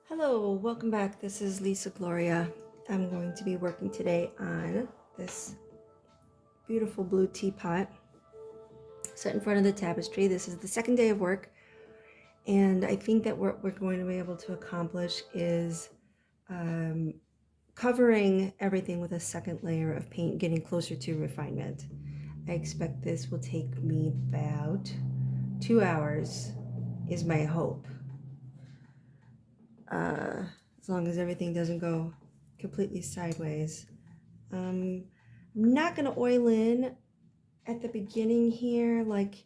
Hello, welcome back. This is Lisa Gloria. I'm going to be working today on this beautiful blue teapot set in front of the tapestry. This is the second day of work, and I think that what we're going to be able to accomplish is covering everything with a second layer of paint, getting closer to refinement. I expect this will take me about 2 hours, is my hope. As long as everything doesn't go completely sideways. I'm not going to oil in at the beginning here like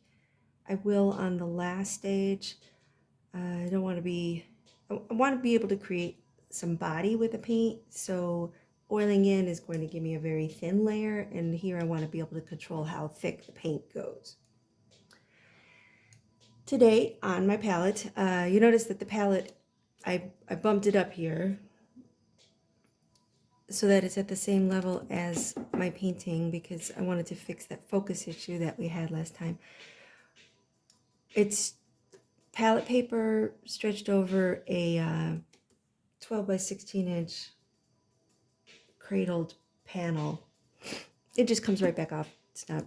I will on the last stage. I don't want to be, I want to be able to create some body with the paint, so oiling in is going to give me a very thin layer, and here I want to be able to control how thick the paint goes. Today on my palette, you notice that the palette, I bumped it up here so that it's at the same level as my painting because I wanted to fix that focus issue that we had last time. It's palette paper stretched over a 12 by 16 inch cradled panel. It just comes right back off. It's not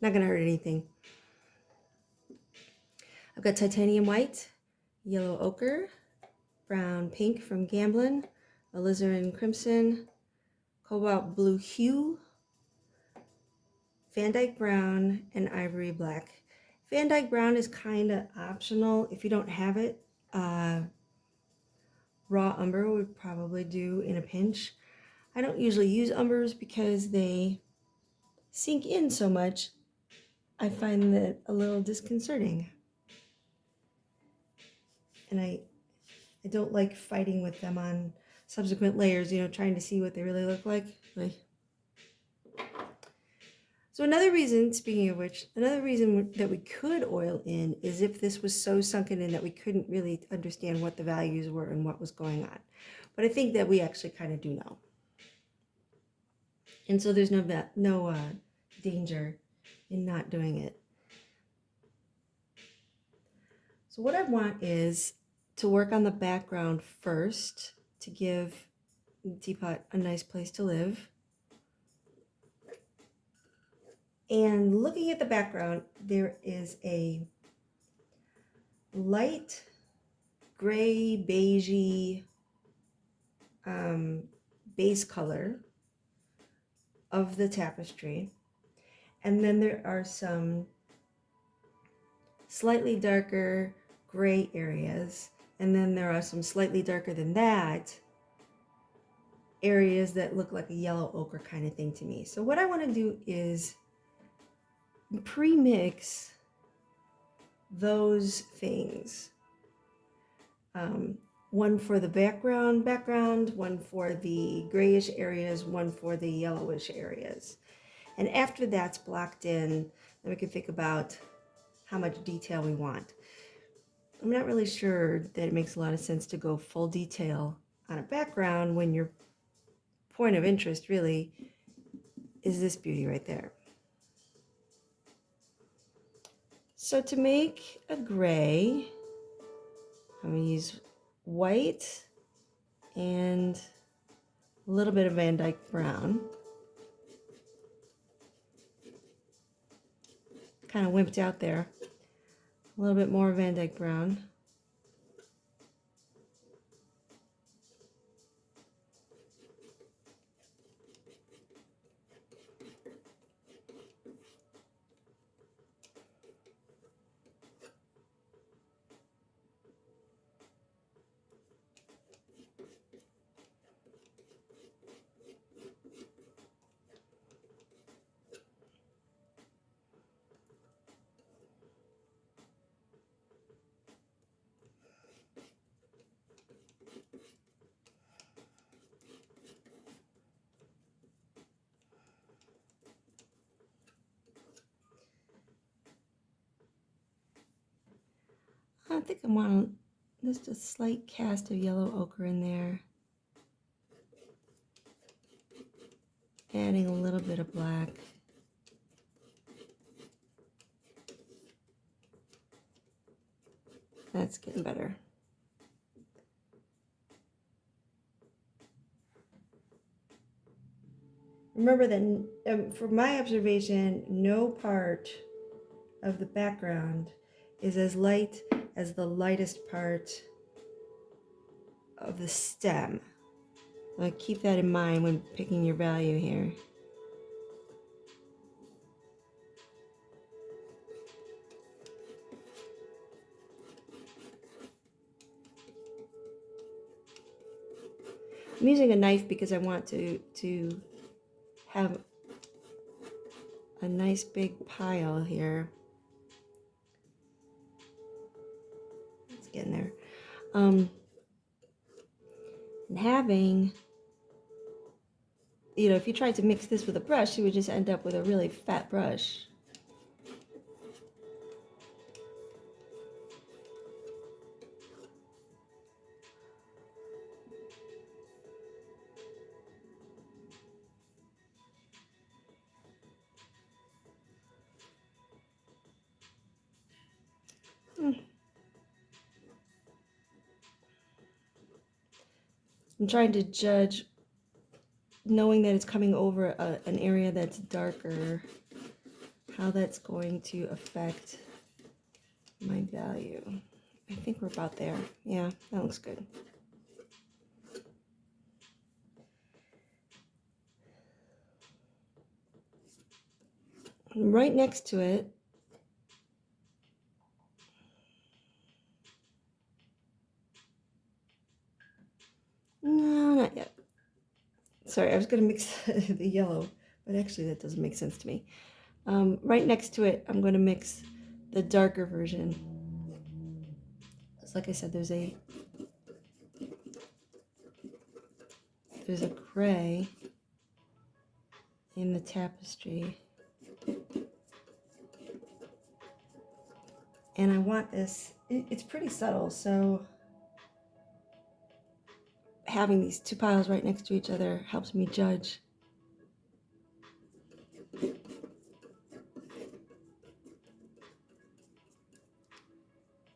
gonna hurt anything. I've got titanium white, yellow ochre, brown pink from Gamblin, alizarin crimson, cobalt blue hue, Van Dyke brown, and ivory black. Van Dyke brown is kind of optional if you don't have it. Raw umber would probably do in a pinch. I don't usually use umbers because they sink in so much. I find that a little disconcerting. And I don't like fighting with them on subsequent layers, trying to see what they really look like. So another reason, speaking of which, another reason that we could oil in is if this was so sunken in that we couldn't really understand what the values were and what was going on. But I think that we actually kind of do know. And so there's no danger in not doing it. So what I want is to work on the background first to give the teapot a nice place to live. And looking at the background, there is a light gray beigey base color of the tapestry. And then there are some slightly darker gray areas. And then there are some slightly darker than that areas that look like a yellow ochre kind of thing to me. So what I want to do is pre-mix those things. One for the background, one for the grayish areas, one for the yellowish areas. And after that's blocked in, then we can think about how much detail we want. I'm not really sure that it makes a lot of sense to go full detail on a background when your point of interest really is this beauty right there. So to make a gray, I'm going to use white and a little bit of Van Dyke brown. Kind of wimped out there. A little bit more Van Dyke brown. I think I want just a slight cast of yellow ochre in there. Adding a little bit of black. That's getting better. remember that from my observation, no part of the background is as light as the lightest part of the stem. Keep that in mind when picking your value here. I'm using a knife because I want to have a nice big pile here. It's getting there. And having, if you tried to mix this with a brush, you would just end up with a really fat brush. I'm trying to judge, knowing that it's coming over an area that's darker, how that's going to affect my value. I think we're about there. Yeah, that looks good. Right next to it, no, not yet. Sorry, I was going to mix the yellow, but actually that doesn't make sense to me. Right next to it, I'm going to mix the darker version. Like I said, there's a gray in the tapestry. And I want this, it's pretty subtle, so having these two piles right next to each other helps me judge.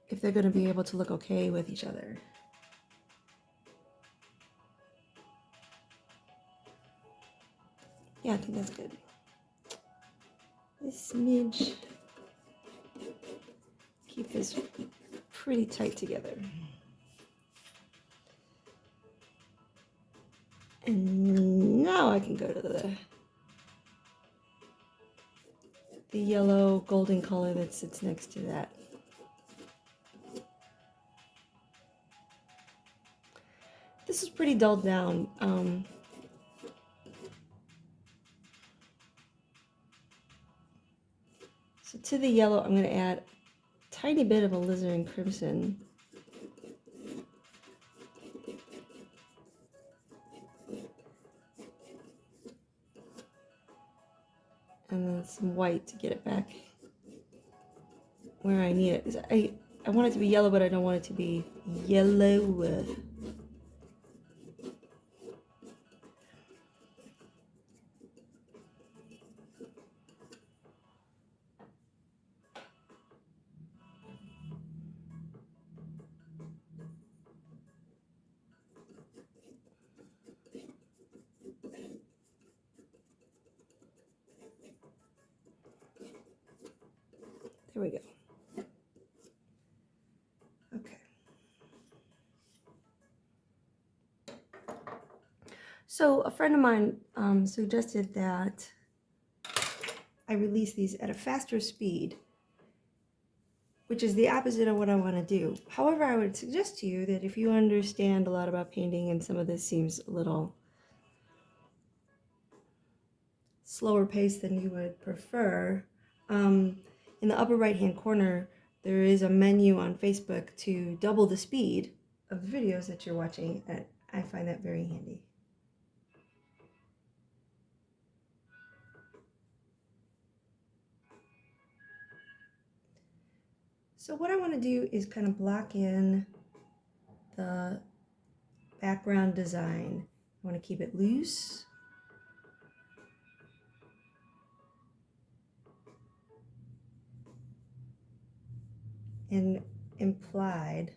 If they're going to be able to look okay with each other. Yeah, I think that's good. This smidge. Keep this pretty tight together. And now I can go to the yellow golden color that sits next to that. This is pretty dulled down. So to the yellow, I'm going to add a tiny bit of alizarin crimson. And then some white to get it back where I need it. I want it to be yellow, but I don't want it to be yellow. There we go. Okay. So a friend of mine suggested that I release these at a faster speed, which is the opposite of what I want to do. However, I would suggest to you that if you understand a lot about painting and some of this seems a little slower pace than you would prefer, in the upper right hand corner there is a menu on Facebook to double the speed of the videos that you're watching, and I find that very handy. So what I want to do is kind of block in the background design. I want to keep it loose. And implied,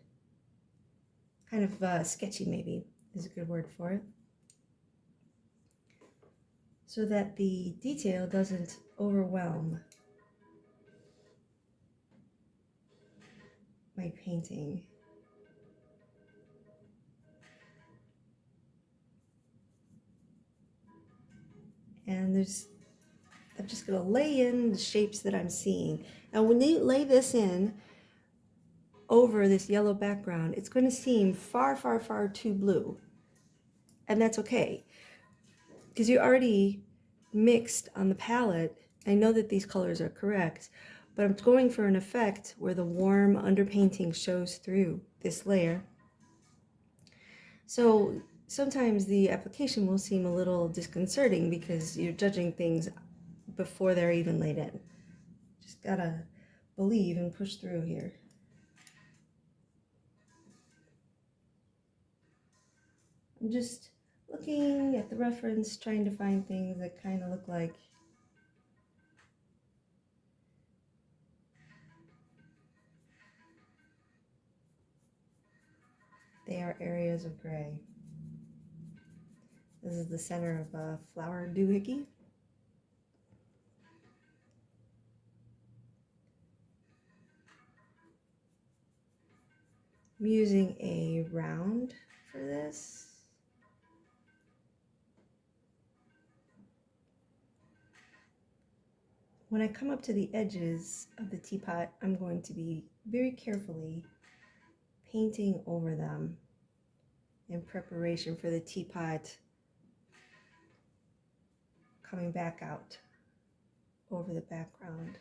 kind of sketchy maybe is a good word for it. so that the detail doesn't overwhelm my painting. And I'm just going to lay in the shapes that I'm seeing. Now when you lay this in over this yellow background, it's going to seem far, far, far too blue. And that's okay, because you already mixed on the palette. I know that these colors are correct, but I'm going for an effect where the warm underpainting shows through this layer. So sometimes the application will seem a little disconcerting because you're judging things before they're even laid in. Just gotta believe and push through here. I'm just looking at the reference, trying to find things that kind of look like they are areas of gray. This is the center of a flower doohickey. I'm using a round for this. When I come up to the edges of the teapot, I'm going to be very carefully painting over them in preparation for the teapot coming back out over the background.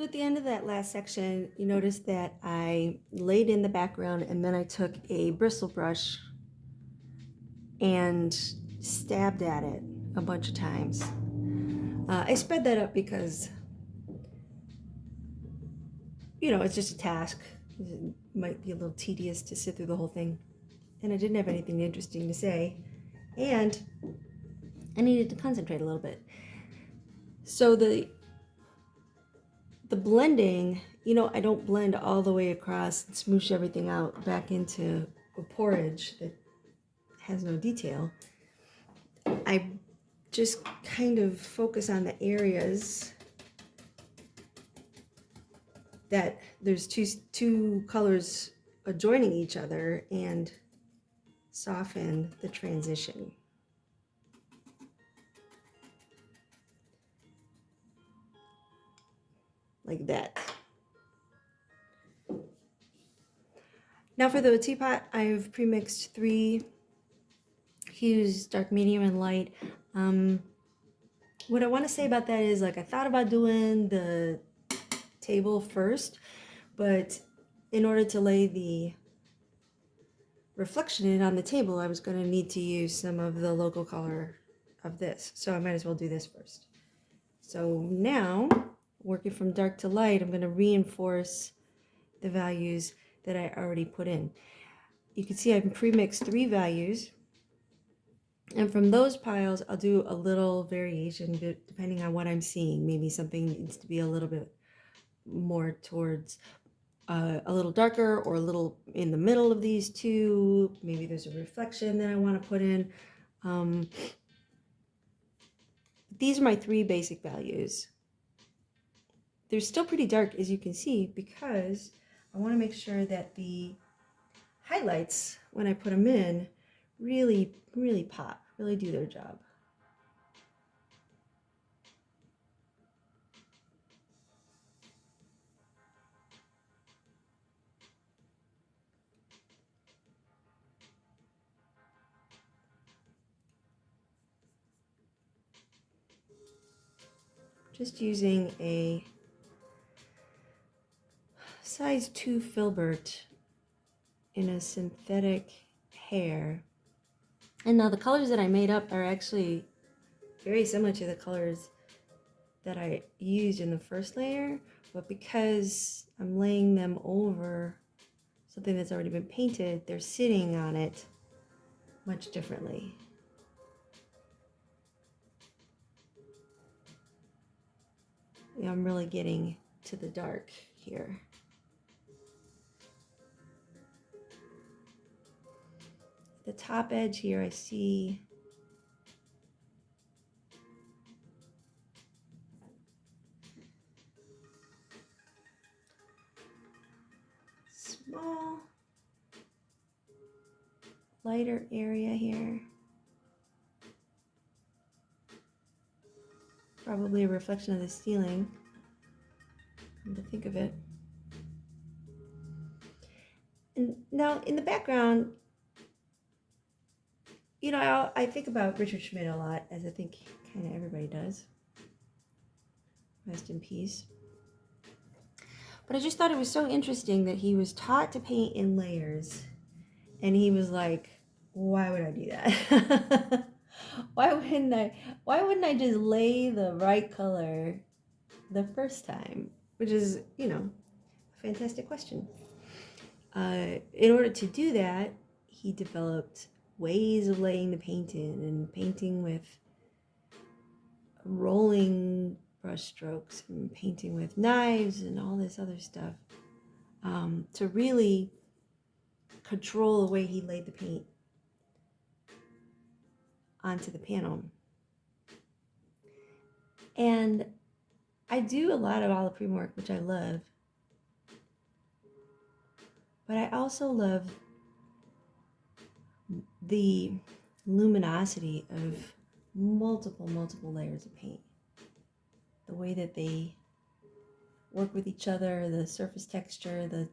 At the end of that last section, you notice that I laid in the background and then I took a bristle brush and stabbed at it a bunch of times. I sped that up because, it's just a task. It might be a little tedious to sit through the whole thing. And I didn't have anything interesting to say. And I needed to concentrate a little bit. So the blending, I don't blend all the way across and smoosh everything out back into a porridge that has no detail. I just kind of focus on the areas that there's two colors adjoining each other and soften the transition. Like that. Now for the teapot, I've pre-mixed 3 hues, dark, medium, and light. What I want to say about that is, I thought about doing the table first, but in order to lay the reflection in on the table, I was going to need to use some of the local color of this. So I might as well do this first. So now, working from dark to light, I'm going to reinforce the values that I already put in. You can see I've pre-mixed 3 values. And from those piles, I'll do a little variation depending on what I'm seeing. Maybe something needs to be a little bit more towards a little darker or a little in the middle of these two. Maybe there's a reflection that I want to put in. These are my 3 basic values. They're still pretty dark, as you can see, because I want to make sure that the highlights, when I put them in, really pop, really do their job. Just using a size 2 filbert in a synthetic hair. And now the colors that I made up are actually very similar to the colors that I used in the first layer, but because I'm laying them over something that's already been painted, they're sitting on it much differently. I'm really getting to the dark here. The top edge here, I see small, lighter area here. Probably a reflection of the ceiling, come to think of it. And now in the background, I think about Richard Schmidt a lot, as I think kind of everybody does. Rest in peace. But I just thought it was so interesting that he was taught to paint in layers, and he was like, why would I do that? Why wouldn't I just lay the right color the first time? Which is, a fantastic question. In order to do that, he developed ways of laying the paint in, and painting with rolling brush strokes and painting with knives and all this other stuff, to really control the way he laid the paint onto the panel. And I do a lot of olive prima work, which I love, but I also love the luminosity of multiple layers of paint. The way that they work with each other, the surface texture, the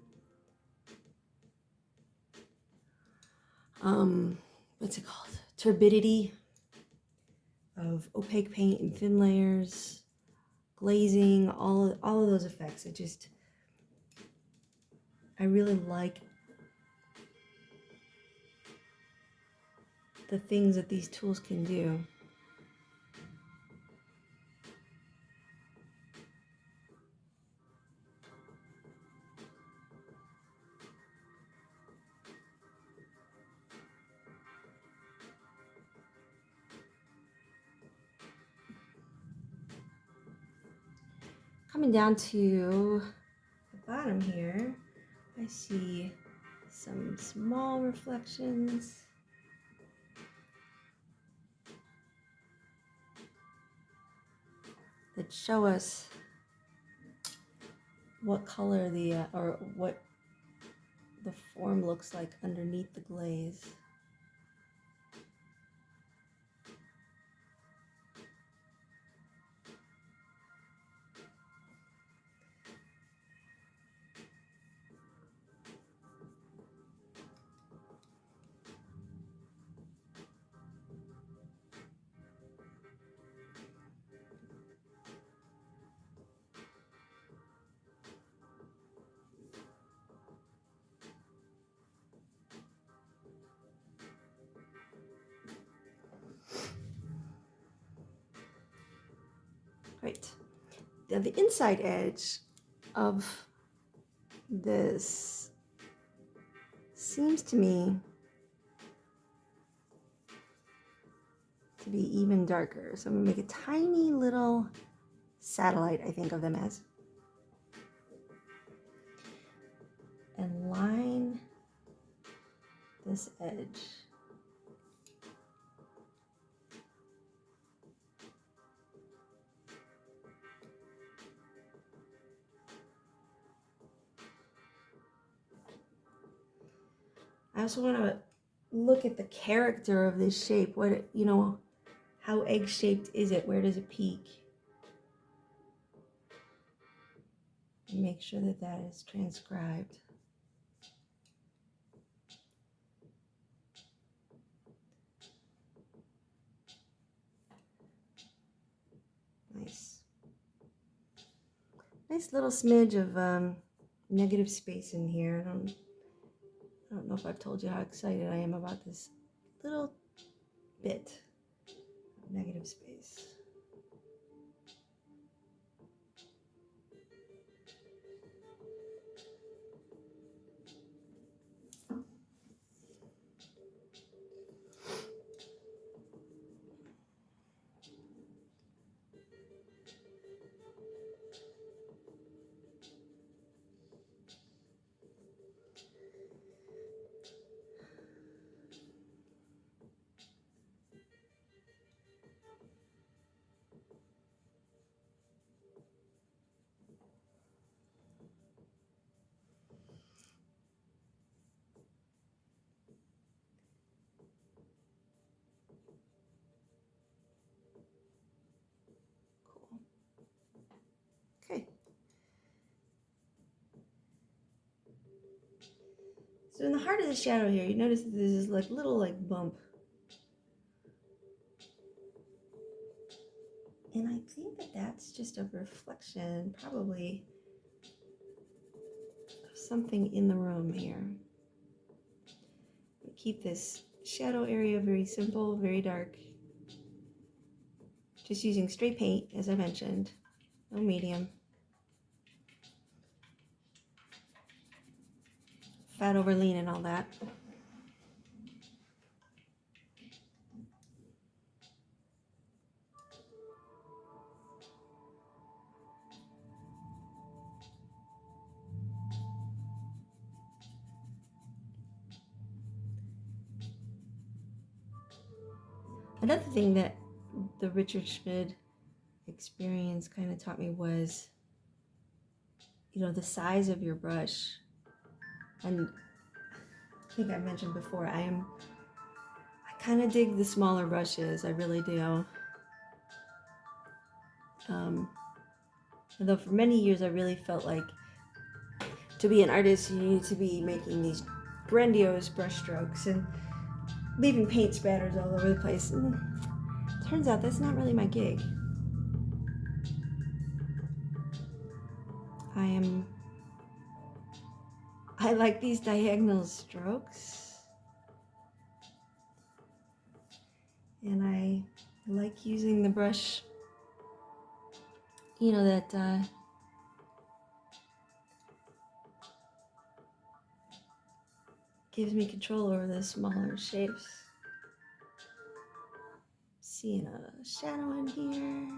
what's it called? Turbidity of opaque paint in thin layers, glazing, all of those effects. I really like the things that these tools can do. Coming down to the bottom here, I see some small reflections. That show us what color or what the form looks like underneath the glaze. Right. Now the inside edge of this seems to me to be even darker. So I'm gonna make a tiny little satellite, I think of them as, and line this edge. I also want to look at the character of this shape. What, how egg-shaped is it? Where does it peak? And make sure that that is transcribed. Nice. Nice little smidge of negative space in here. I don't know if I've told you how excited I am about this little bit of negative space. Okay. So in the heart of the shadow here, you notice that there's this little bump. And I think that that's just a reflection, probably, of something in the room here. We keep this shadow area very simple, very dark. Just using straight paint, as I mentioned, no medium. Fat over lean and all that. Another thing that the Richard Schmid experience kind of taught me was, the size of your brush. And I think I mentioned before, I kind of dig the smaller brushes. I really do. Although for many years I really felt like to be an artist, you need to be making these grandiose brush strokes and leaving paint spatters all over the place. And turns out that's not really my gig. I like these diagonal strokes, and I like using the brush, you know, that gives me control over the smaller shapes. Seeing a shadow in here.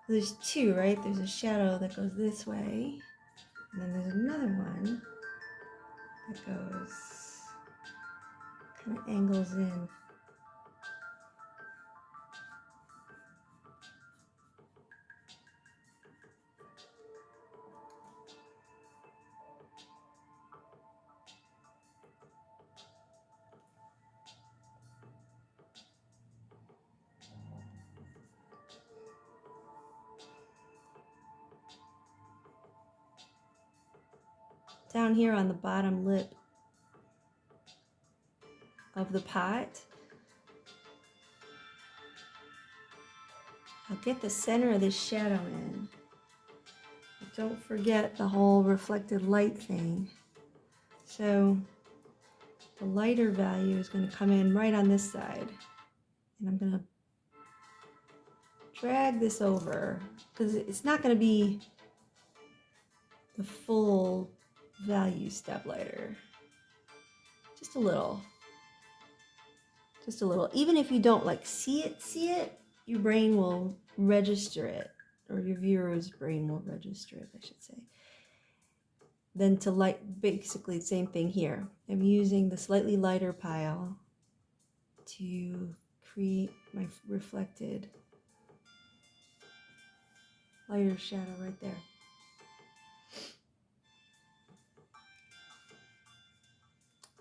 There's two, right? There's a shadow that goes this way, and then there's another one that goes, kind of angles in. Down here on the bottom lip of the pot, I'll get the center of this shadow in. Don't forget the whole reflected light thing. So the lighter value is going to come in right on this side. And I'm going to drag this over, because it's not going to be the full value step lighter. Just a little. Just a little. Even if you don't like see it, your brain will register it, or your viewer's brain will register it, I should say. Then to light, basically the same thing here. I'm using the slightly lighter pile to create my reflected lighter shadow right there.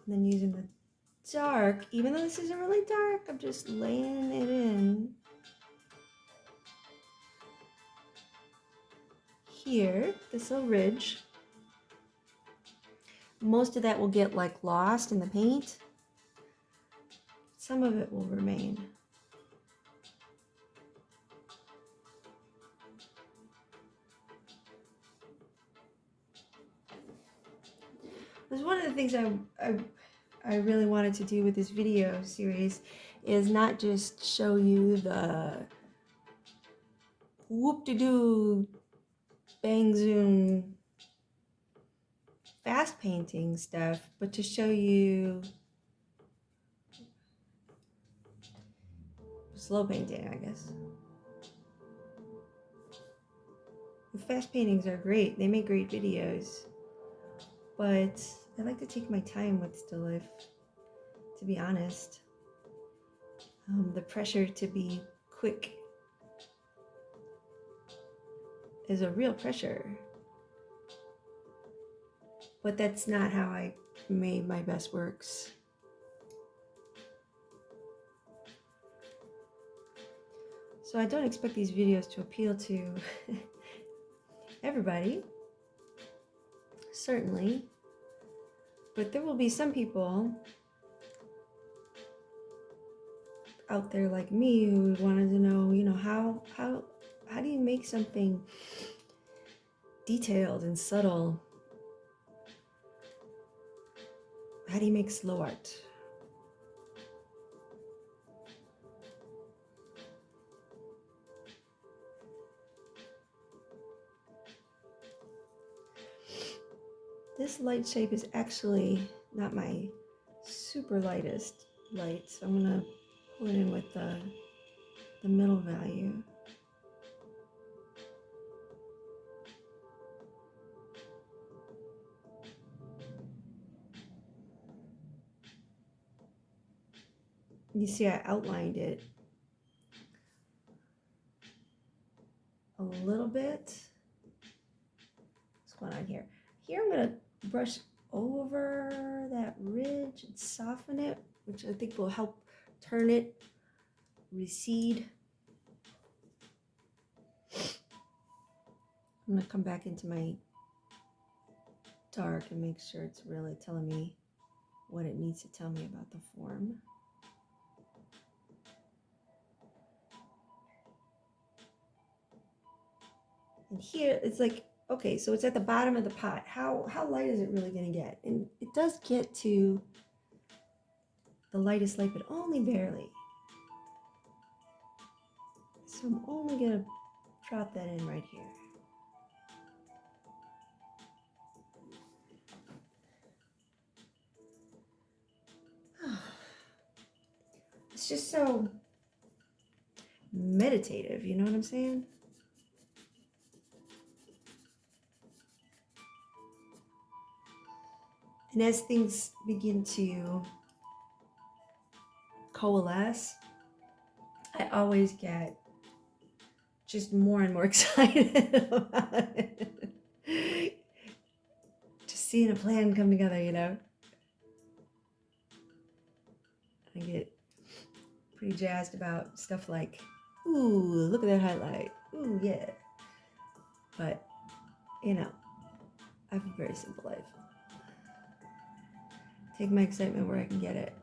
And then using the dark, even though this isn't really dark, I'm just laying it in here, this little ridge. Most of that will get like lost in the paint. Some of it will remain. Because one of the things I really wanted to do with this video series is not just show you the whoop-de-doo, bang zoom, fast painting stuff, but to show you slow painting, I guess. The fast paintings are great. They make great videos. But I like to take my time with still life, to be honest. The pressure to be quick is a real pressure. But that's not how I made my best works. So I don't expect these videos to appeal to everybody, certainly. But there will be some people out there like me who wanted to know, you know, how do you make something detailed and subtle? How do you make slow art? This light shape is actually not my super lightest light, so I'm gonna pull it in with the middle value. You see I outlined it a little bit. What's going on here? Here I'm gonna brush over that ridge and soften it, which I think will help turn it, recede. I'm gonna come back into my dark and make sure it's really telling me what it needs to tell me about the form. And here it's like, okay, so it's at the bottom of the pot. How light is it really going to get? And it does get to the lightest light, but only barely. So I'm only going to drop that in right here. It's just so meditative, you know what I'm saying? And as things begin to coalesce, I always get just more and more excited about it. Just seeing a plan come together, you know? I get pretty jazzed about stuff like, ooh, look at that highlight. Ooh, yeah. But, you know, I have a very simple life. Take my excitement where I can get it.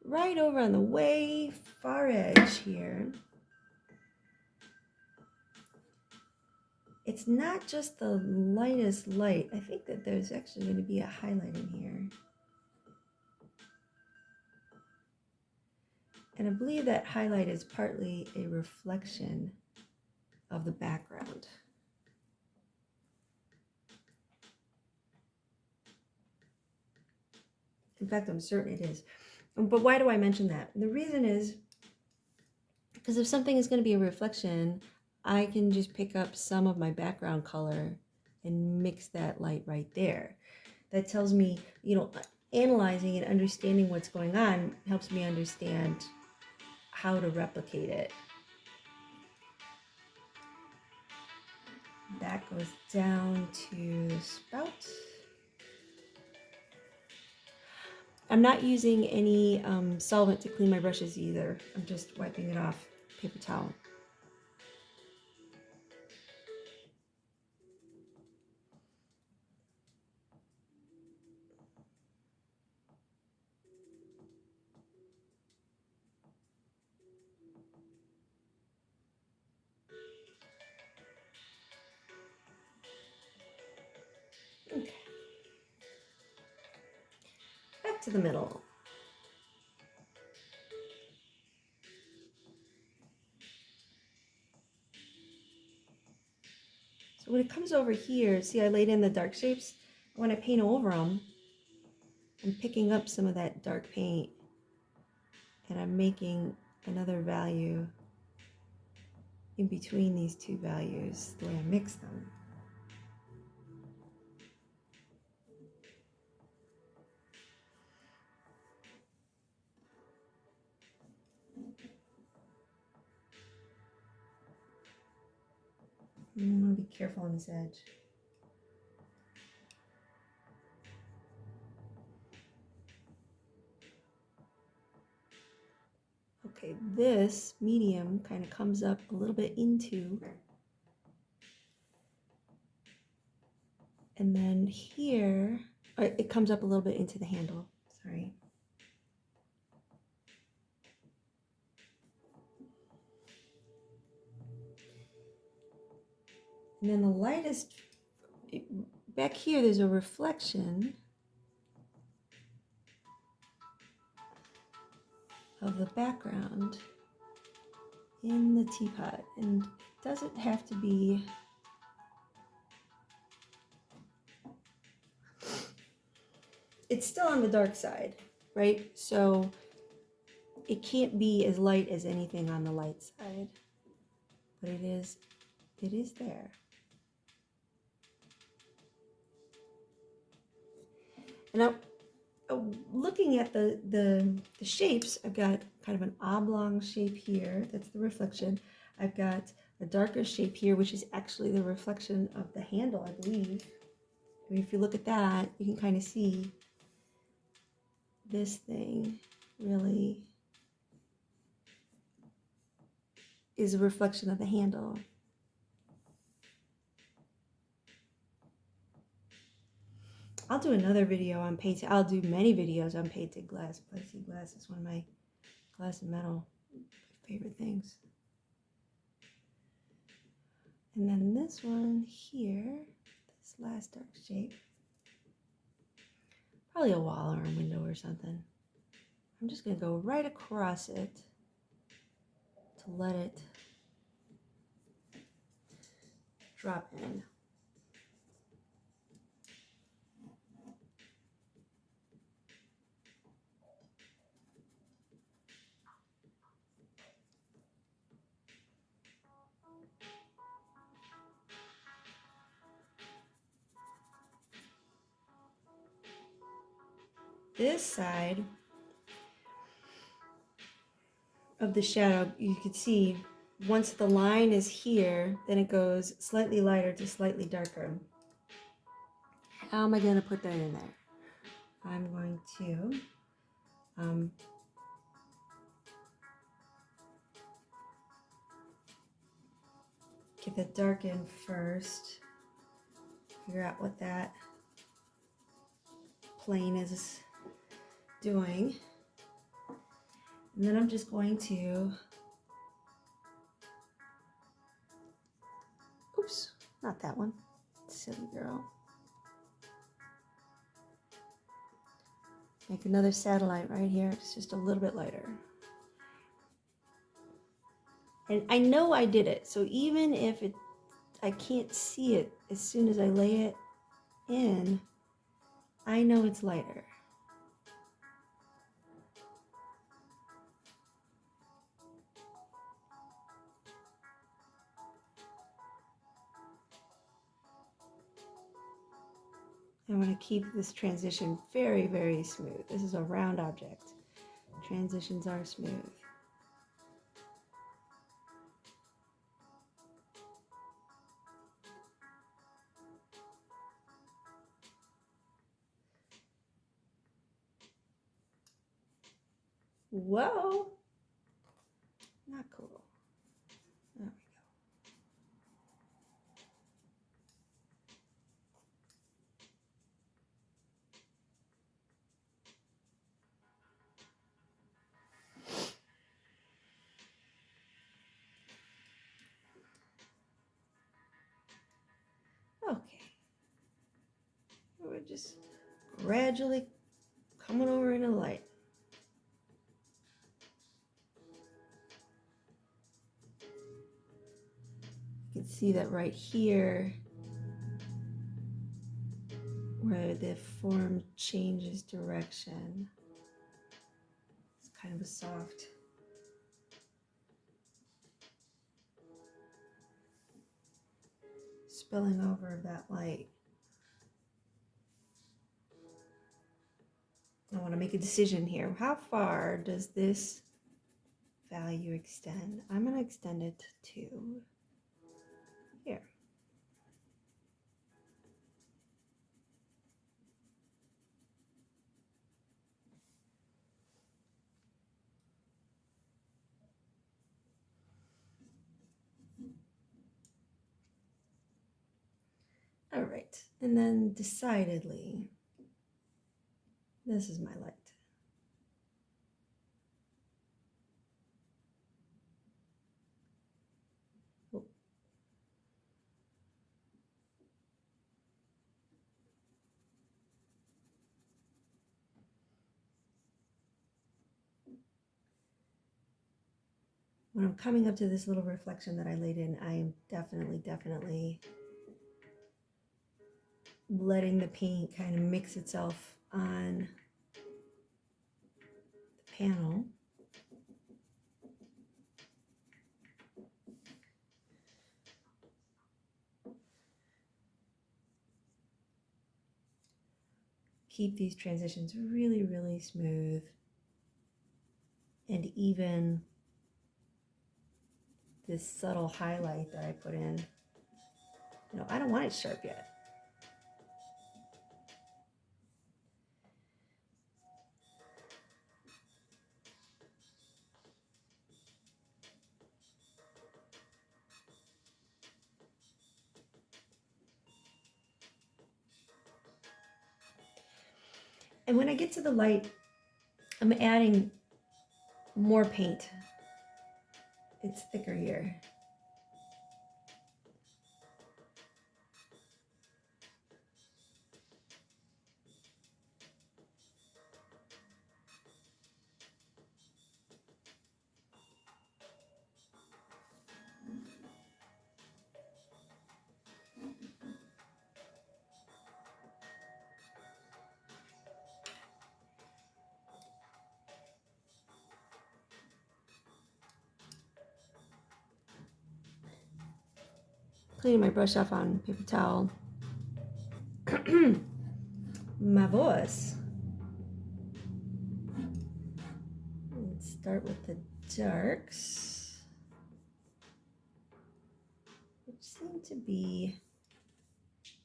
Right over on the way far edge here, it's not just the lightest light. I think that there's actually going to be a highlight in here. And I believe that highlight is partly a reflection of the background. In fact, I'm certain it is. But why do I mention that? The reason is because if something is going to be a reflection, I can just pick up some of my background color and mix that light right there. That tells me, you know, analyzing and understanding what's going on helps me understand how to replicate it. That goes down to the spout. I'm not using any solvent to clean my brushes either. I'm just wiping it off paper towel. Okay. Back to the middle. So when it comes over here, see I laid in the dark shapes? When I paint over them, I'm picking up some of that dark paint and I'm making another value in between these two values, the way I mix them. I'm going to be careful on this edge. Okay, this medium kind of comes up a little bit into, and then here, it comes up a little bit into the handle, sorry. And then the lightest, back here there's a reflection of the background in the teapot, and it doesn't have to be it's still on the dark side, right? So it can't be as light as anything on the light side, but it is there. And now, looking at the shapes, I've got kind of an oblong shape here. That's the reflection. I've got a darker shape here, which is actually the reflection of the handle, I believe. I mean, if you look at that, you can kind of see this thing really is a reflection of the handle. I'll do another video on painting. I'll do many videos on painted glass. Plexi glass is one of my glass and metal favorite things. And then this one here, this last dark shape, probably a wall or a window or something. I'm just going to go right across it to let it drop in. This side of the shadow, you can see once the line is here, then it goes slightly lighter to slightly darker. How am I going to put that in there? I'm going to get the dark in first, figure out what that plane is doing, and then I'm just going to, oops, not that one, silly girl. Make another satellite right here. It's just a little bit lighter. And I know I did it, so even if I can't see it as soon as I lay it in, I know it's lighter. I want to keep this transition very, very smooth. This is a round object. Transitions are smooth. Whoa! Not cool. There we go. Okay. We're just gradually coming over into light. You can see that right here, where the form changes direction. It's kind of a soft spilling over of that light. I want to make a decision here. How far does this value extend? I'm going to extend it to here. All right, and then decidedly, this is my light. Oh. When I'm coming up to this little reflection that I laid in, I am definitely letting the paint kind of mix itself on the panel. Keep these transitions really, really smooth and even. This subtle highlight that I put in, I don't want it sharp yet. And when I get to the light, I'm adding more paint. It's thicker here. Cleaning my brush off on paper towel. My voice. Let's start with the darks, which seem to be,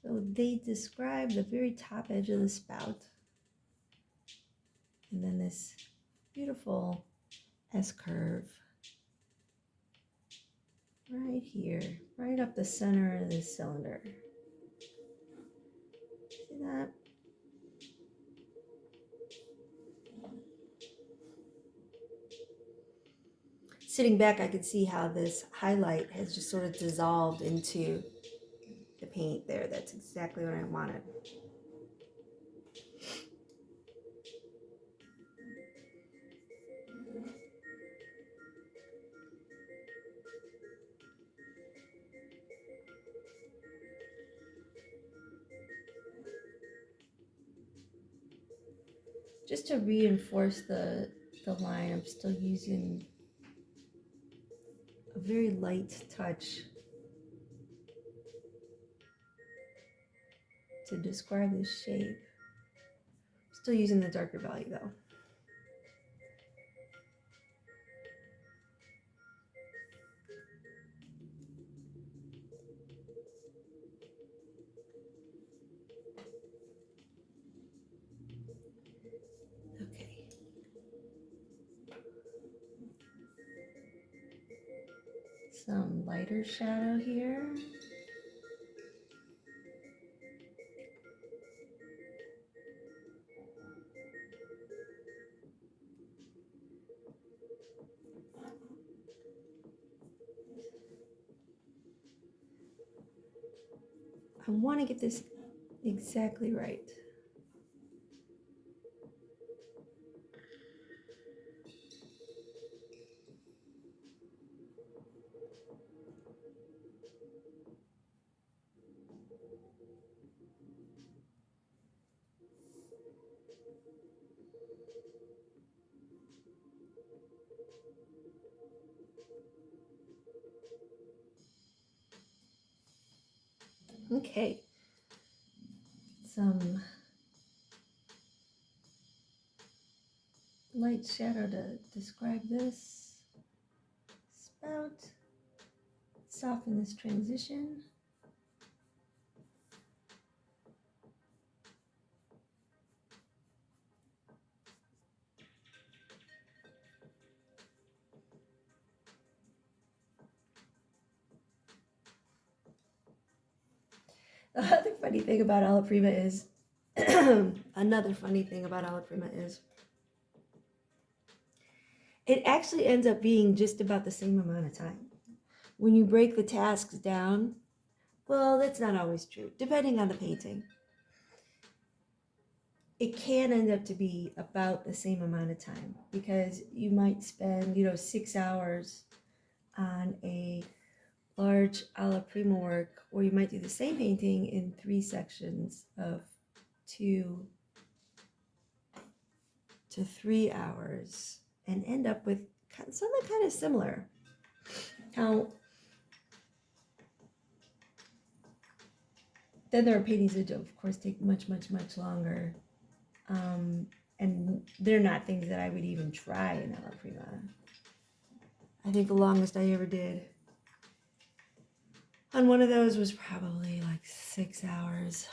so they describe the very top edge of the spout, and then this beautiful S-curve right here, right up the center of this cylinder. See that? Sitting back, I could see how this highlight has just sort of dissolved into the paint there. That's exactly what I wanted. Just to reinforce the line, I'm still using a very light touch to describe this shape. Still using the darker value though. Okay. Some lighter shadow here. I want to get this exactly right. Okay. Some light shadow to describe this spout. Soften this transition. The other funny thing about alla prima is, another funny thing about alla prima is, it actually ends up being just about the same amount of time. When you break the tasks down, well, that's not always true, depending on the painting. It can end up to be about the same amount of time because you might spend, 6 hours on a large alla prima work, or you might do the same painting in 3 sections of 2 to 3 hours and end up with something kind of similar. Now, then there are paintings that, of course, take much, much, much longer. And they're not things that I would even try in alla prima. I think the longest I ever did on one of those was probably like 6 hours.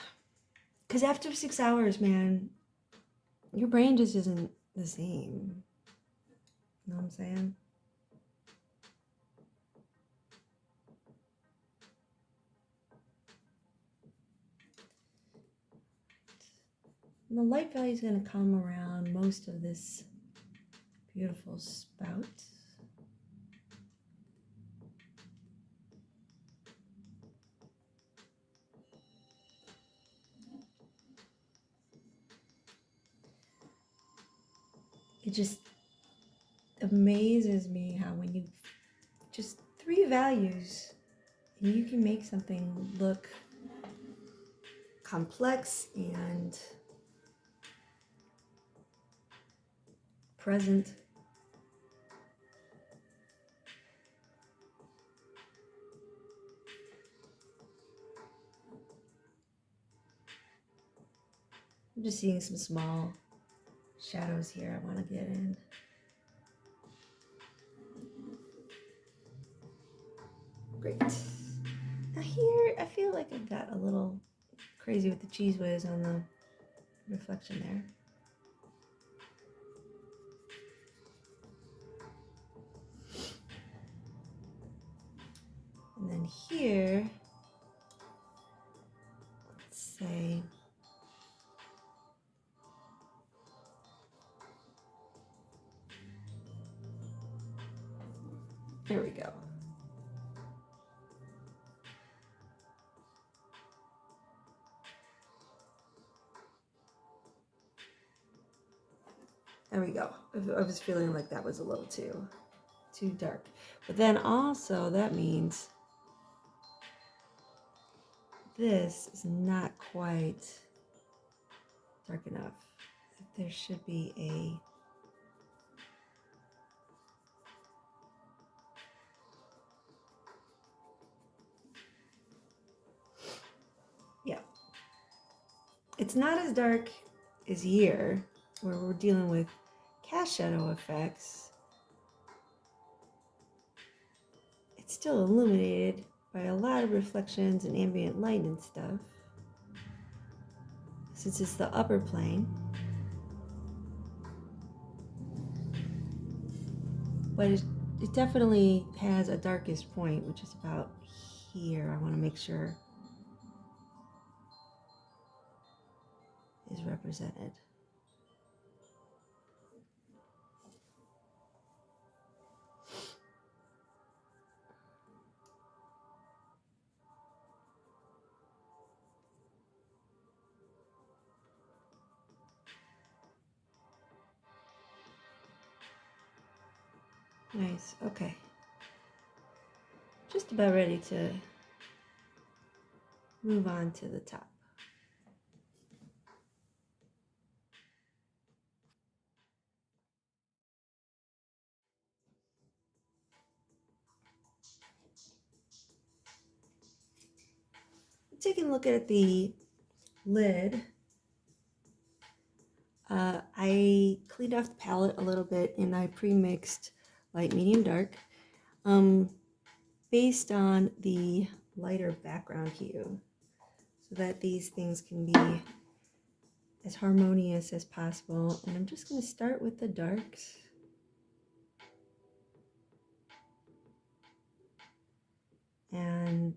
Because after 6 hours, man, your brain just isn't the same. You know what I'm saying? And the light value is going to come around most of this beautiful spout. It just amazes me how when you just 3 values, you can make something look complex and present. I'm just seeing some small shadows here I want to get in. Great. Now here, I feel like I got a little crazy with the cheese whiz on the reflection there. And then here, let's say, there we go. There we go. I was feeling like that was a little too dark. But then also that means this is not quite dark enough. There should be a yeah. It's not as dark as here, where we're dealing with cast shadow effects. It's still illuminated by a lot of reflections and ambient light and stuff, since it's the upper plane. But it definitely has a darkest point, which is about here. I want to make sure is represented. Nice, okay. Just about ready to move on to the top. Taking a look at the lid, I cleaned off the palette a little bit and I pre-mixed light, medium, dark based on the lighter background hue so that these things can be as harmonious as possible. And I'm just going to start with the darks. And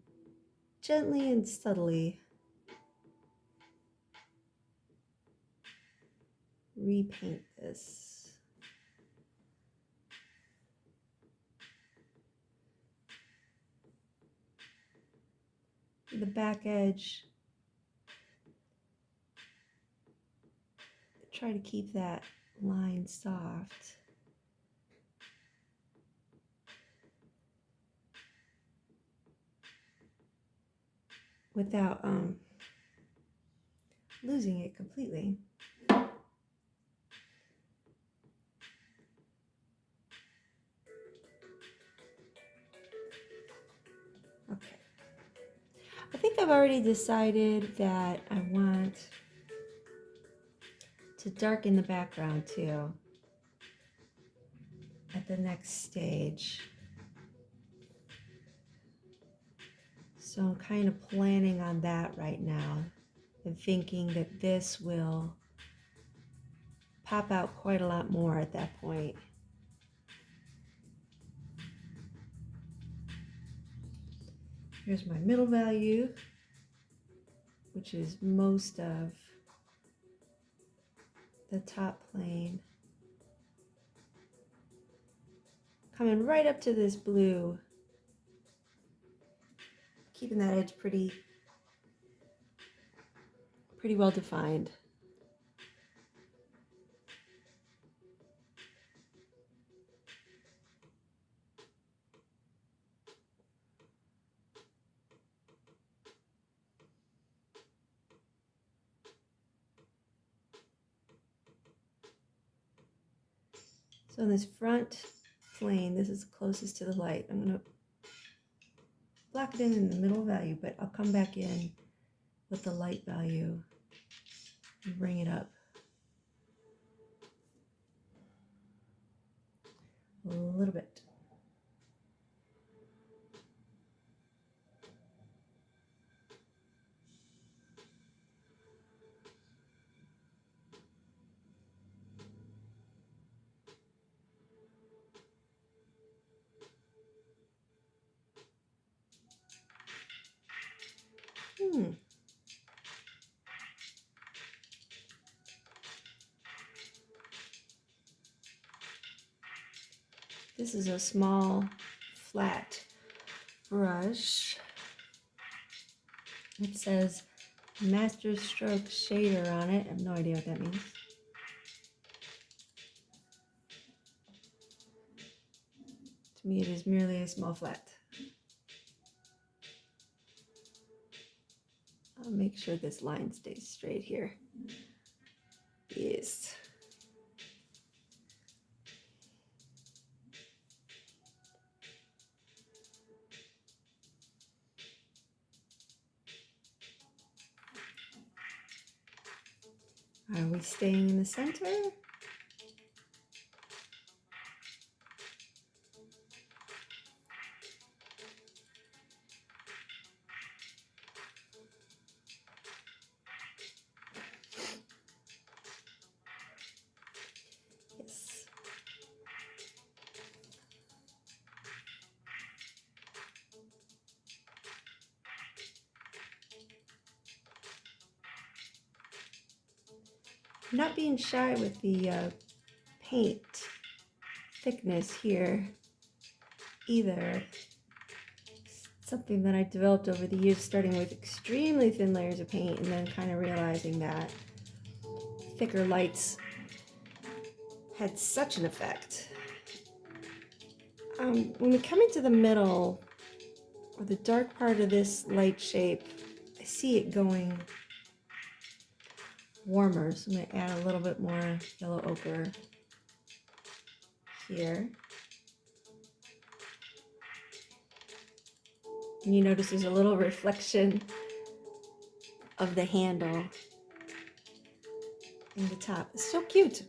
gently and subtly repaint this. The back edge, try to keep that line soft. Without losing it completely. Okay. I think I've already decided that I want to darken the background too at the next stage. So I'm kind of planning on that right now and thinking that this will pop out quite a lot more at that point. Here's my middle value, which is most of the top plane. Coming right up to this blue. Keeping that edge pretty well defined. So in this front plane, this is closest to the light. I'm going to block it in the middle value, but I'll come back in with the light value and bring it up a little bit. This is a small flat brush. It says Master Stroke Shader on it. I have no idea what that means. To me, it is merely a small flat. I'll make sure this line stays straight here. Yes. Are we staying in the center? Yes. I'm not being shy with the paint thickness here either. It's something that I developed over the years, starting with extremely thin layers of paint and then kind of realizing that thicker lights had such an effect. When we come into the middle, or the dark part of this light shape, I see it going warmer, so I'm going to add a little bit more yellow ochre here. And you notice there's a little reflection of the handle in the top. It's so cute.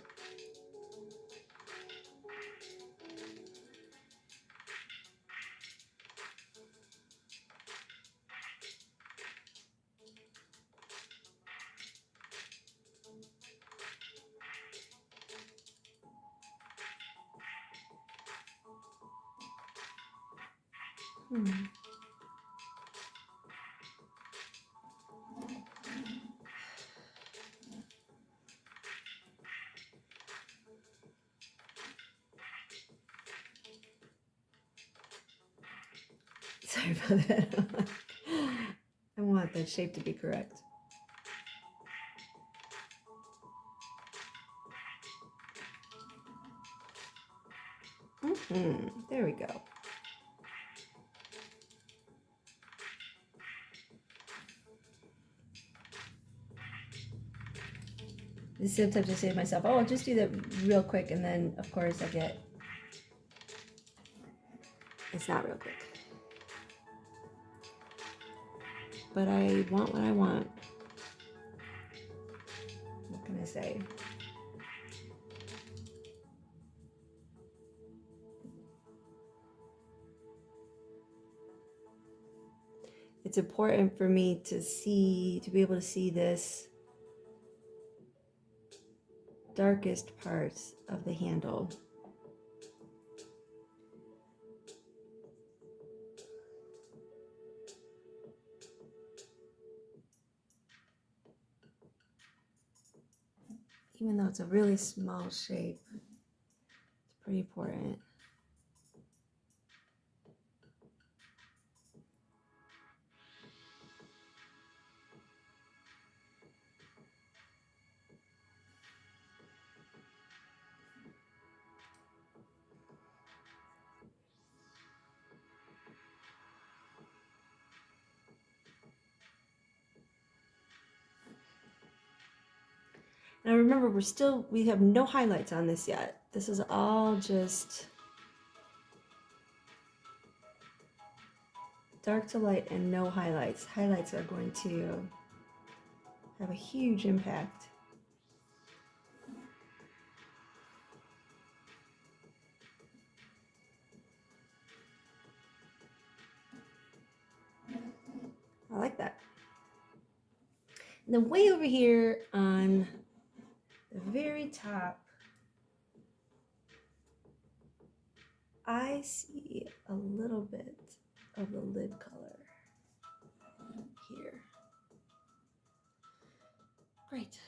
Sorry about that. I want that shape to be correct. There we go. Sometimes I say to myself, oh, I'll just do that real quick, and then of course I get, it's not real quick. But I want what I want. What can I say? It's important for me to be able to see this darkest parts of the handle. even though it's a really small shape, it's pretty important. Now remember, we have no highlights on this yet. This is all just dark to light and no highlights. Highlights are going to have a huge impact. I like that. And then way over here on the very top, I see a little bit of the lid color here. Great.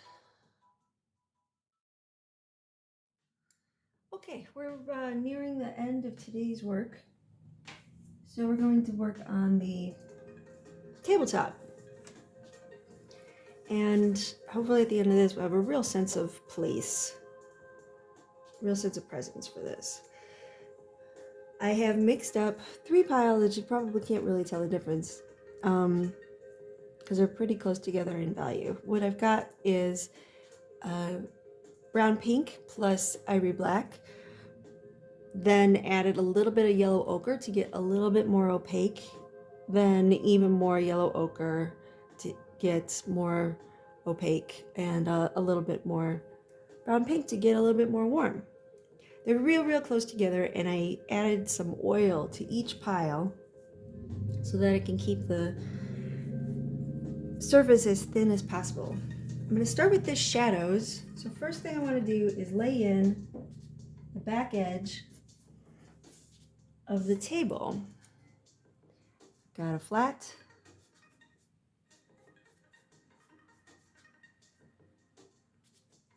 Okay, we're nearing the end of today's work. So we're going to work on the tabletop. And hopefully at the end of this, we'll have a real sense of place, real sense of presence for this. I have mixed up 3 piles that you probably can't really tell the difference because they're pretty close together in value. What I've got is brown pink plus ivory black, then added a little bit of yellow ochre to get a little bit more opaque, then even more yellow ochre to get more opaque, and a little bit more brown pink to get a little bit more warm. They're real close together, and I added some oil to each pile so that I can keep the surface as thin as possible. I'm going to start with the shadows. So first thing I want to do is lay in the back edge of the table. Got a flat.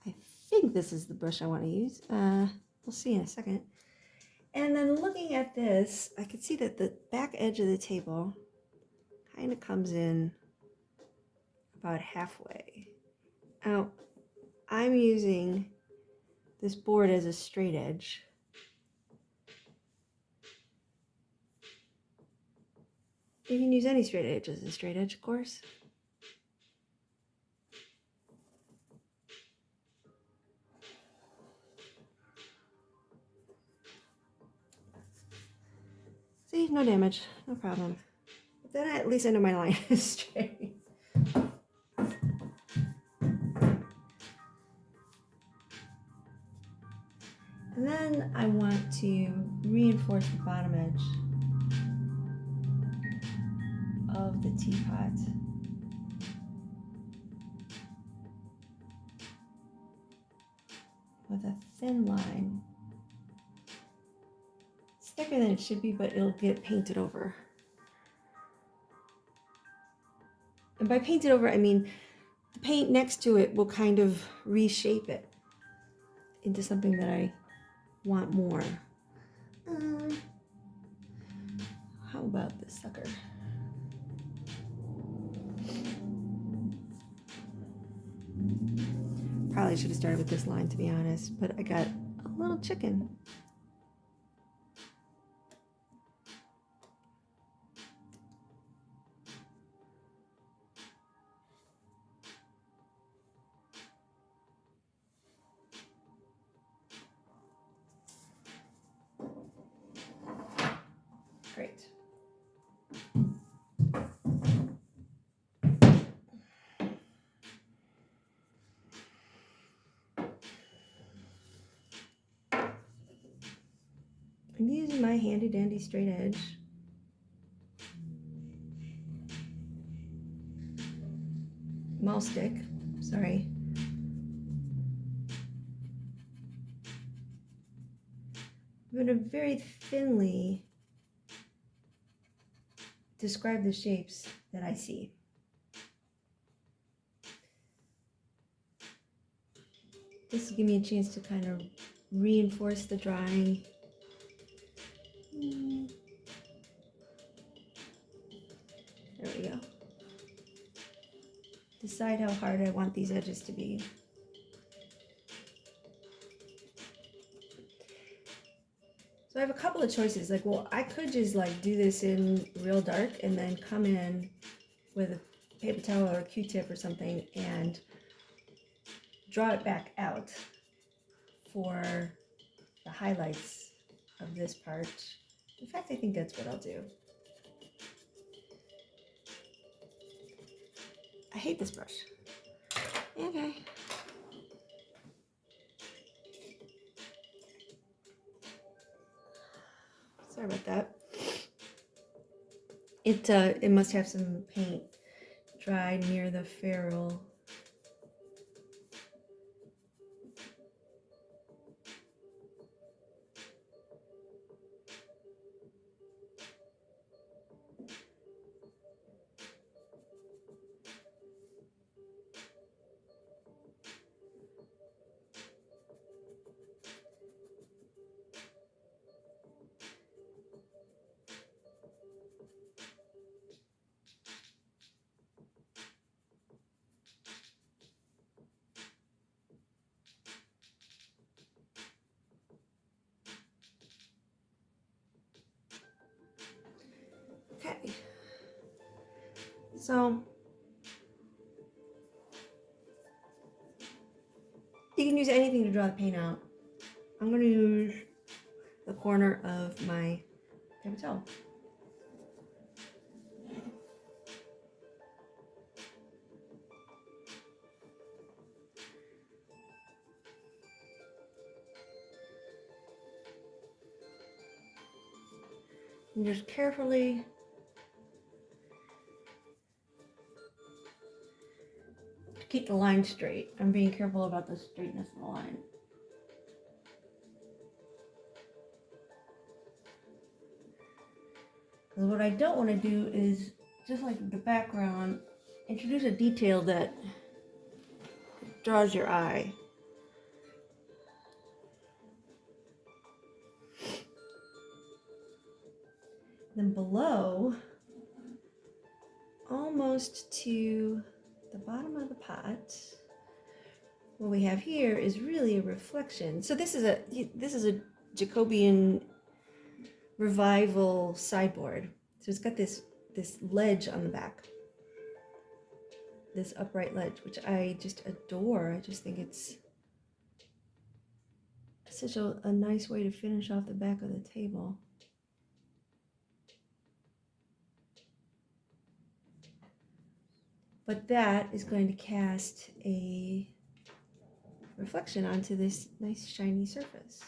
I think this is the brush I want to use. We'll see in a second. And then looking at this, I can see that the back edge of the table kind of comes in about halfway. Now, I'm using this board as a straight edge. You can use any straight edge as a straight edge, of course. See, no damage, no problem. But then at least I know my line is straight. And then I want to reinforce the bottom edge of the teapot. With a thin line. It's thicker than it should be, but it'll get painted over. And by painted over, I mean the paint next to it will kind of reshape it into something that I want more. How about this sucker? Probably should have started with this line, to be honest, but I got a little chicken. Great. I'm using my handy dandy straight edge. Maul stick, sorry. I'm going to very thinly describe the shapes that I see. This will give me a chance to kind of reinforce the drawing. There we go. Decide how hard I want these edges to be. So I have a couple of choices. Like, well, I could just like do this in real dark and then come in with a paper towel or a Q-tip or something and draw it back out for the highlights of this part. In fact, I think that's what I'll do. I hate this brush. Okay. Sorry about that. It must have some paint dried near the ferrule. Okay. So you can use anything to draw the paint out. I'm going to use the corner of my paper towel. And just carefully keep the line straight. I'm being careful about the straightness of the line. Because what I don't want to do is, just like the background, introduce a detail that draws your eye. Then below, almost to the bottom of the pot, what we have here is really a reflection. So this is a Jacobean revival sideboard. So it's got this ledge on the back, this upright ledge, which I just adore. I just think it's such a nice way to finish off the back of the table. But that is going to cast a reflection onto this nice shiny surface.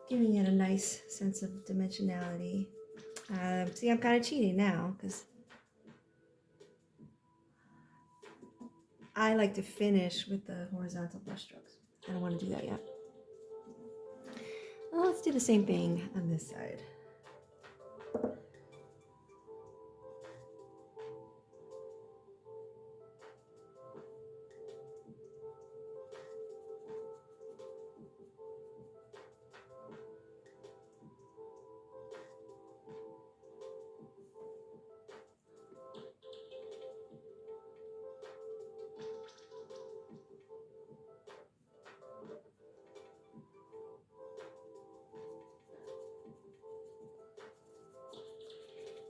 Giving it a nice sense of dimensionality. See, I'm kind of cheating now because I like to finish with the horizontal brush strokes. I don't want to do that yet. Well, let's do the same thing on this side.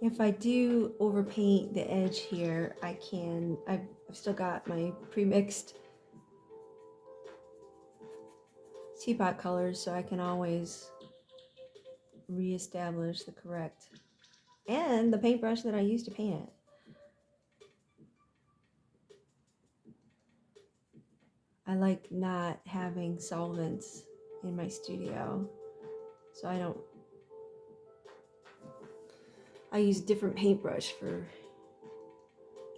If I do overpaint the edge here, I've still got my pre-mixed Teapot colors, so I can always reestablish the correct, and the paintbrush that I used to paint it. I I like not having solvents in my studio, so I use a different paintbrush for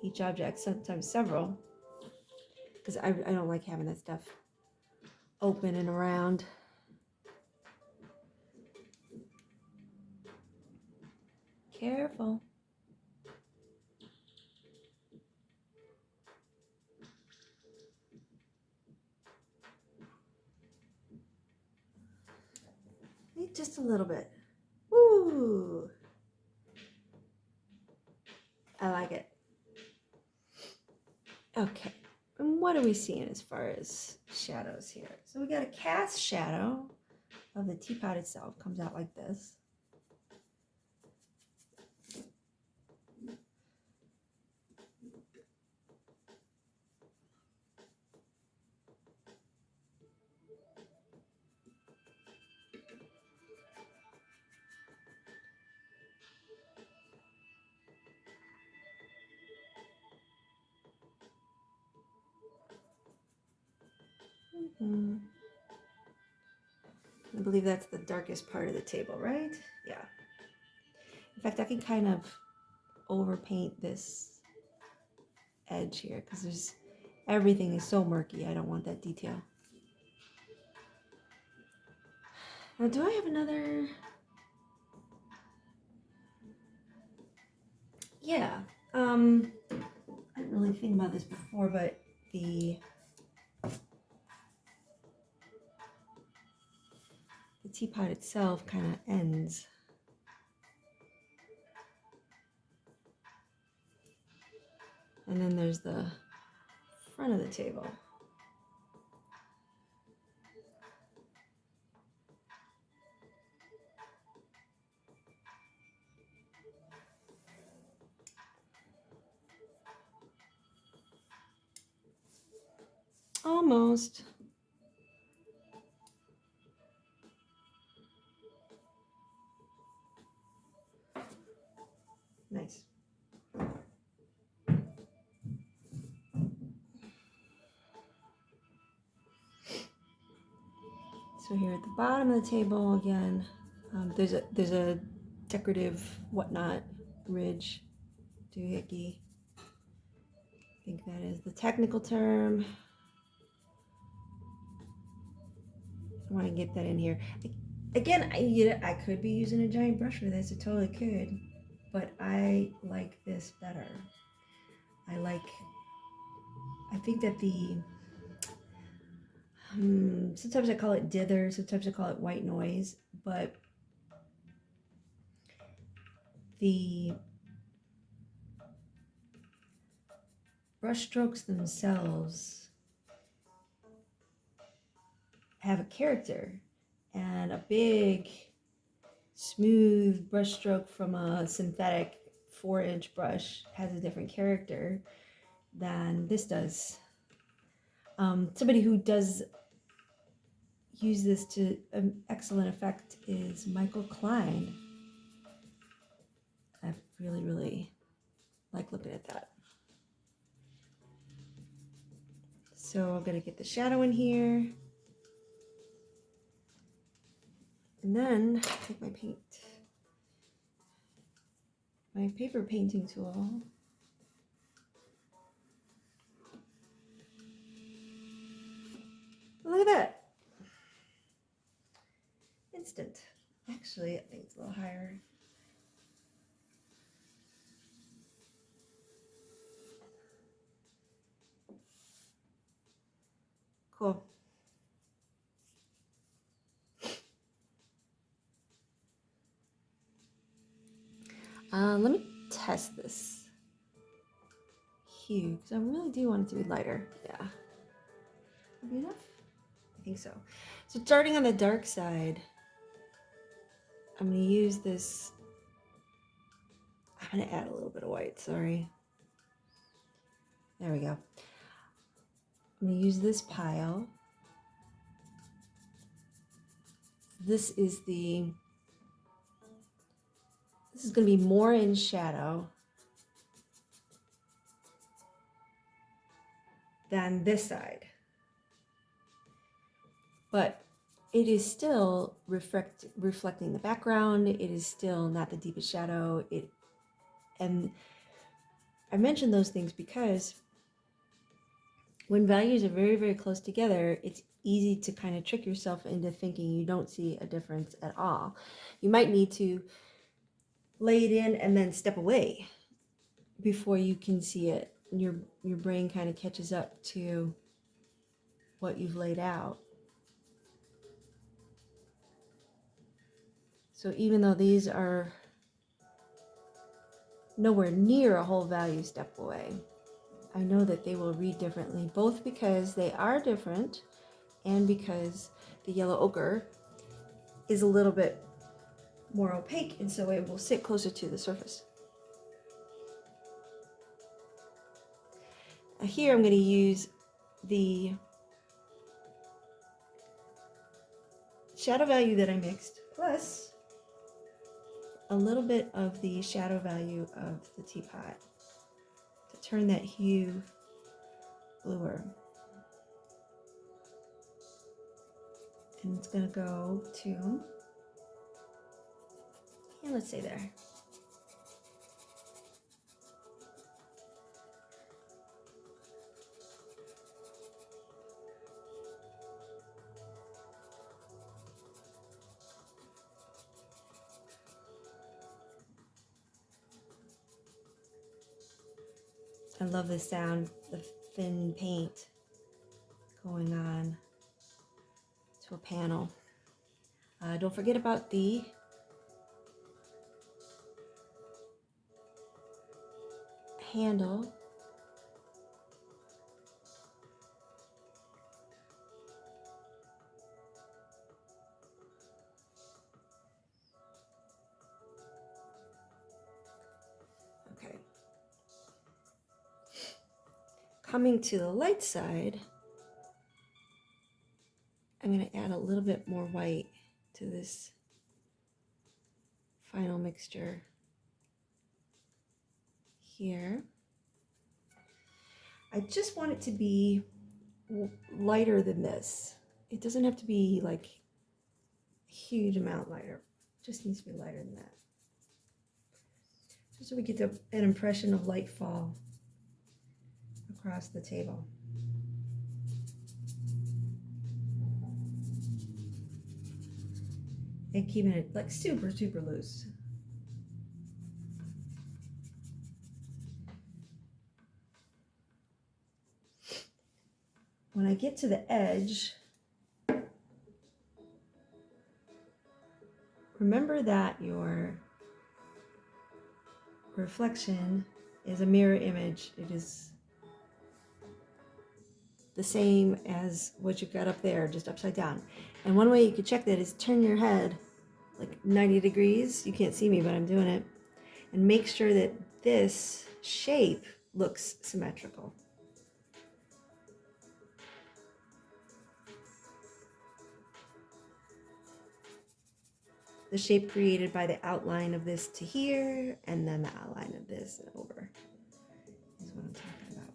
each object, sometimes several, because I don't like having that stuff open and around. Careful. Just a little bit. Woo! I like it. Okay, and what are we seeing as far as shadows here? So we got a cast shadow of the teapot itself, comes out like this. I believe that's the darkest part of the table, right? Yeah. In fact, I can kind of overpaint this edge here because everything is so murky. I don't want that detail. Now, do I have another? Yeah. I didn't really think about this before, but the teapot itself kind of ends. And then there's the front of the table. Almost. Nice. So here at the bottom of the table again, there's a decorative whatnot ridge, doohickey. I think that is the technical term. I want to get that in here. Again, I could be using a giant brush for this. I totally could, but I like this better. I think that sometimes I call it dither, sometimes I call it white noise, but the brush strokes themselves have a character, and a big smooth brush stroke from a synthetic 4-inch brush has a different character than this does. Somebody who does use this to excellent effect is Michael Klein. I really like looking at that. So I'm gonna get the shadow in here, and then take my paper painting tool. Look at that. Instant. Actually, I think it's a little higher. Cool. Let me test this hue because I really do want it to be lighter. Yeah. Would be enough? I think so. So starting on the dark side, I'm going to use this. I'm going to add a little bit of white, sorry. There we go. I'm going to use this pile. This is going to be more in shadow than this side. but it is still reflecting the background. It is still not the deepest shadow. And I mention those things because when values are very, very close together, it's easy to kind of trick yourself into thinking you don't see a difference at all. You might need to lay it in and then step away before you can see it. Your brain kind of catches up to what you've laid out. So even though these are nowhere near a whole value step away, I know that they will read differently, both because they are different and because the yellow ochre is a little bit more opaque, and so it will sit closer to the surface. Here I'm going to use the shadow value that I mixed, plus a little bit of the shadow value of the teapot to turn that hue bluer. And it's going to go to, yeah, let's say there. I love the sound, the thin paint going on to a panel. Don't forget about the handle. Okay. Coming to the light side, I'm going to add a little bit more white to this final mixture here. I just want it to be lighter than this. It doesn't have to be like a huge amount lighter. It just needs to be lighter than that. Just so we get an impression of light fall across the table. And keeping it like super, super loose. When I get to the edge, remember that your reflection is a mirror image. It is the same as what you've got up there, just upside down. And one way you could check that is turn your head like 90 degrees. You can't see me, but I'm doing it. And make sure that this shape looks symmetrical. The shape created by the outline of this to here, and then the outline of this and over is what I'm talking about.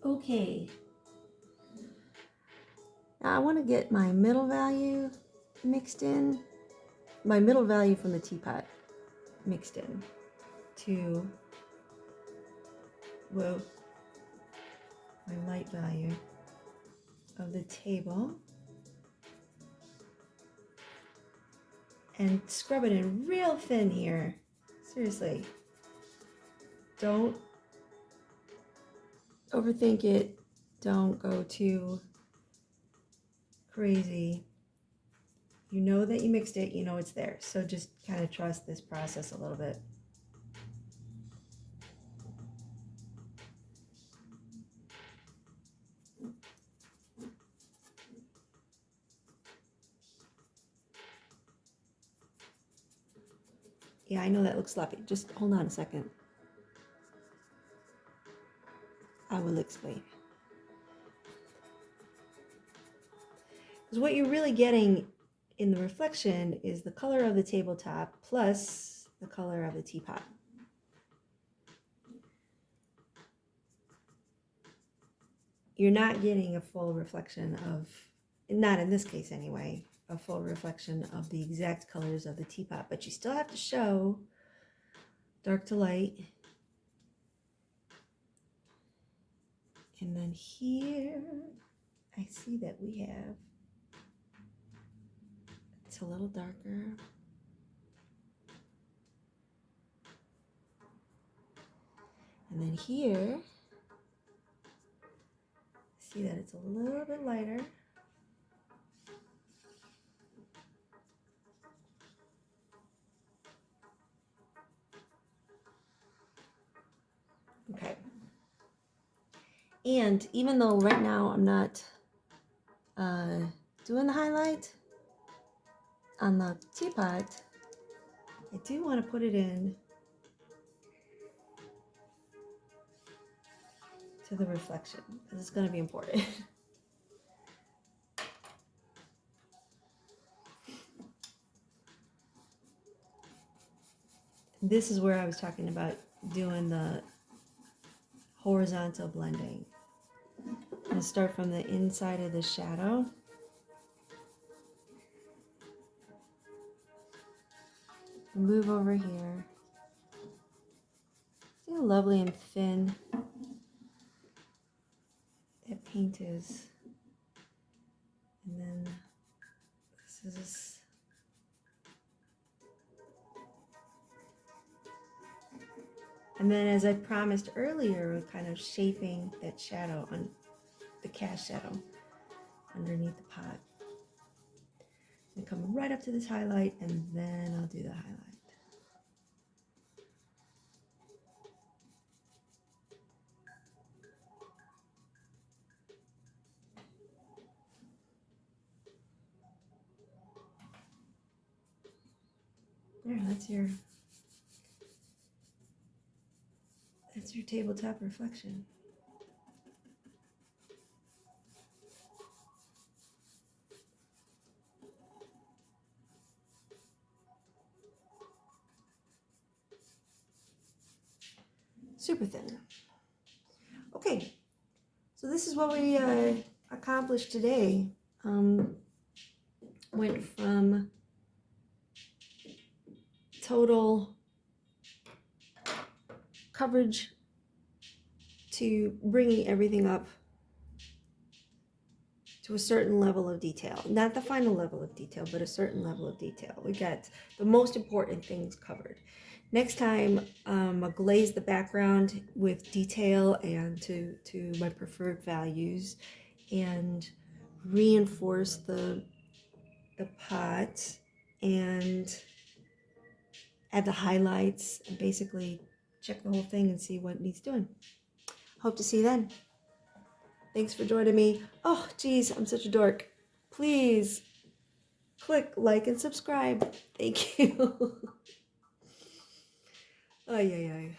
Okay. Now I want to get my middle value mixed in. My middle value from the teapot mixed in to my light value of the table, and scrub it in real thin here. Seriously, don't overthink it. Don't go too crazy. You know that you mixed it, you know it's there. So just kind of trust this process a little bit. Yeah, I know that looks sloppy. Just hold on a second. I will explain. Because what you're really getting in the reflection is the color of the tabletop plus the color of the teapot. You're not getting a full reflection of, not in this case anyway, a full reflection of the exact colors of the teapot, but you still have to show dark to light. And then here, I see that we have, it's a little darker. And then here, see that it's a little bit lighter. Okay. And even though right now I'm not doing the highlight on the teapot, I do want to put it in to the reflection because it's going to be important. This is where I was talking about doing the horizontal blending. I'm going to start from the inside of the shadow. Move over here. See how lovely and thin that paint is. And then this is and then, as I promised earlier, we're kind of shaping that shadow on the cast shadow underneath the pot. And come right up to this highlight, and then I'll do the highlight. There, that's your tabletop reflection. Super thin. Okay, so this is what we accomplished today. Went from total coverage to bringing everything up to a certain level of detail. Not the final level of detail, but a certain level of detail. We got the most important things covered. Next time, I'll glaze the background with detail and to my preferred values, and reinforce the pot and add the highlights and basically check the whole thing and see what needs doing. Hope to see you then. Thanks for joining me. Oh, geez, I'm such a dork. Please click like and subscribe. Thank you. Ay, ay, ay.